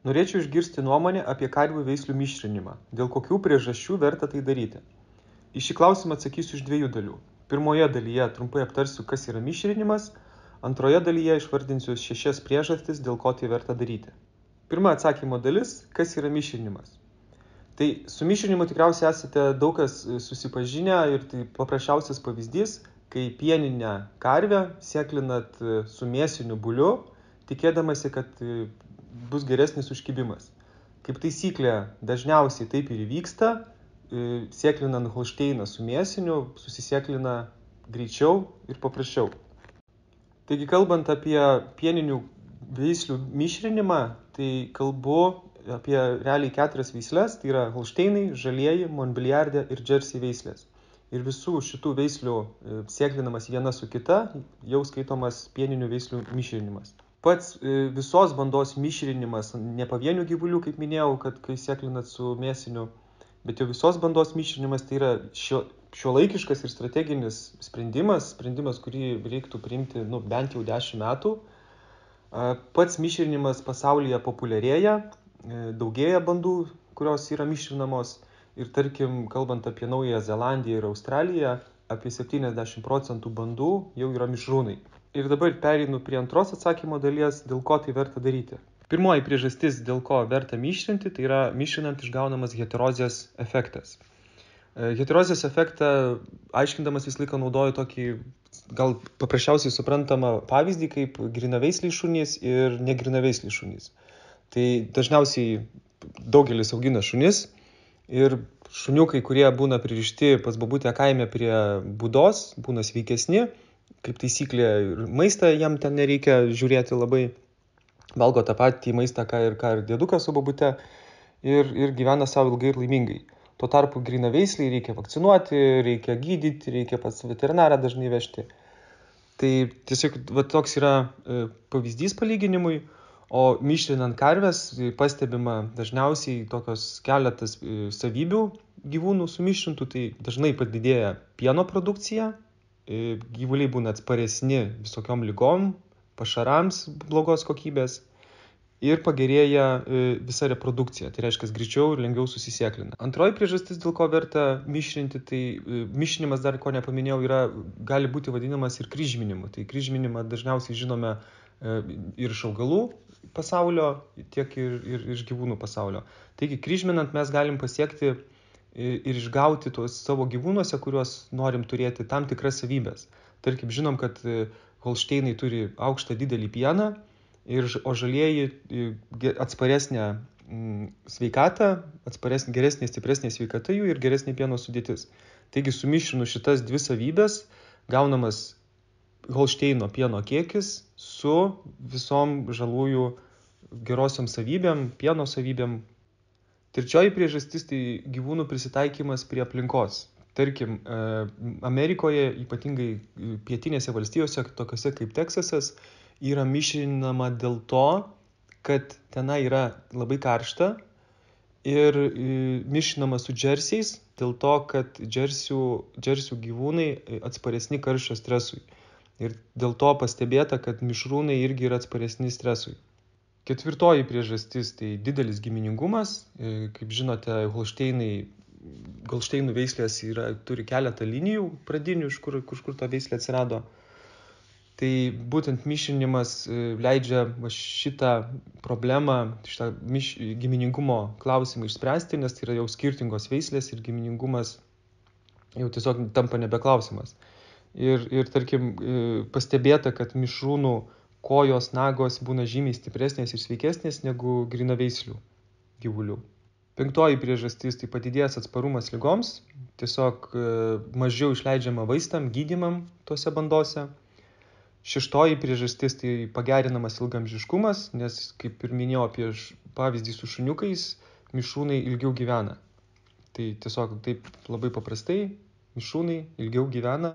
Norėčiau išgirsti nuomonę apie karvių veislių mišrinimą. Dėl kokių priežasčių verta tai daryti? Į šį klausimą atsakysiu iš dviejų dalių. Pirmoje dalyje trumpai aptarsiu, kas yra mišrinimas. Antroje dalyje išvardinsiu 6 priežastis, dėl ko tai verta daryti. Pirma atsakymo dalis, kas yra mišrinimas. Tai su mišrinimu tikriausiai esate daug kas susipažinę ir tai paprasčiausias pavyzdys, kai pieninę karvę sėklinat su mėsiniu buliu, tikėdamasi, kad bus geresnis užkibimas. Kaip taisyklė, dažniausiai taip ir įvyksta, sėklinant holšteiną su mėsiniu, susisėklina greičiau ir paprasčiau. Taigi, kalbant apie pieninių veislių mišrinimą, tai kalbu apie realiai 4 veislės, tai yra holšteinai, žalieji, Montbeliarde ir Jersey veislės. Ir visų šitų veislių sėklinamas viena su kita jau skaitomas pieninių veislių mišrinimas. Pats visos bandos mišrinimas, ne pavienių gyvulių, kaip minėjau, kad kai sėklinat su mėsiniu, bet jau visos bandos mišrinimas, tai yra šiuolaikiškas ir strateginis sprendimas, kurį reiktų priimti bent jau 10 metų. Pats mišrinimas pasaulyje populiarėja, daugėja bandų, kurios yra mišrinamos. Ir tarkim, kalbant apie Naująją Zelandiją ir Australiją, apie 70% bandų jau yra mišrūnai. Ir dabar pereinu prie antros atsakymo dalies, dėl ko tai verta daryti. Pirmoji priežastis, dėl ko verta mišrinti, tai yra mišrinant išgaunamas heterozės efektas. Heterozės efektą aiškindamas visą laiką naudoju tokį gal paprasčiausiai suprantamą pavyzdį, kaip grinaveisliai šunys ir negrinaveisliai šunys. Tai dažniausiai daugelis augina šunis ir šuniukai, kurie būna pririšti pas bobutę kaime prie būdos, būna sveikesni, kaip taisyklė ir maistą jam ten nereikia žiūrėti labai, valgo tą patį maistą, ką ir dėdukas su bobute ir gyvena savo ilgai ir laimingai. Tuo tarpu grinaveisliai reikia vakcinuoti, reikia gydyti, reikia pas veterinarą dažnai vežti. Tai tiesiog toks yra pavyzdys palyginimui. O mišrinant karves pastebima dažniausiai tokios keletas savybių gyvūnų sumišrintų, tai dažnai padidėja pieno produkcija, gyvuliai būna atsparesni visokiom ligom, pašarams blogos kokybės ir pagerėja visa reprodukcija, tai reiškia greičiau ir lengviau susisėklina. Antroji priežastis, dėl ko verta mišrinti, tai mišrinimas, dar ko nepaminėjau, gali būti vadinamas ir kryžminimu. Tai kryžminimą dažniausiai žinome ir iš augalų pasaulio, tiek ir iš gyvūnų pasaulio. Taigi, kryžminant mes galim pasiekti ir išgauti tuos savo gyvūnuose, kuriuos norim turėti tam tikras savybės. Tarkim, žinom, kad holšteinai turi aukštą didelį pieną, o žalieji atsparesnę sveikatą, geresnė, stipresnė sveikata jų ir geresnė pieno sudėtis. Taigi, sumišrinu šitas dvi savybės, gaunamas holšteino pieno kiekis su visom žalųjų gerosiom savybėm, pieno savybėm. Trečioji priežastis tai gyvūnų prisitaikymas prie aplinkos. Tarkim, Amerikoje, ypatingai pietinėse valstijose, tokiose kaip Teksasas, yra mišrinama dėl to, kad tenai yra labai karšta ir mišrinama su džersiais, dėl to, kad džersių gyvūnai atsparesni karščio stresui. Ir dėl to pastebėta, kad mišrūnai irgi yra atsparesni stresui. Ketvirtoji priežastis tai didelis giminingumas. Kaip žinote, holšteinų veislės turi keletą linijų pradinių, iš kur ta veislė atsirado. Tai būtent mišrinimas leidžia šitą problemą, šitą giminingumo klausimą išspręsti, nes tai yra jau skirtingos veislės ir giminingumas jau tiesiog tampa nebeklausimas. Ir tarkim, pastebėta, kad mišrūnų kojos, nagos būna žymiai stipresnės ir sveikesnės negu grinaveislių gyvulių. Penktoji priežastis tai padidėjęs atsparumas ligoms, tiesiog mažiau išleidžiama vaistam, gydymam tose bandose. Šeštoji priežastis tai pagerinamas ilgaamžiškumas, nes, kaip ir minėjau apie pavyzdį su šuniukais, mišrūnai ilgiau gyvena. Tai tiesiog taip labai paprastai, mišrūnai ilgiau gyvena.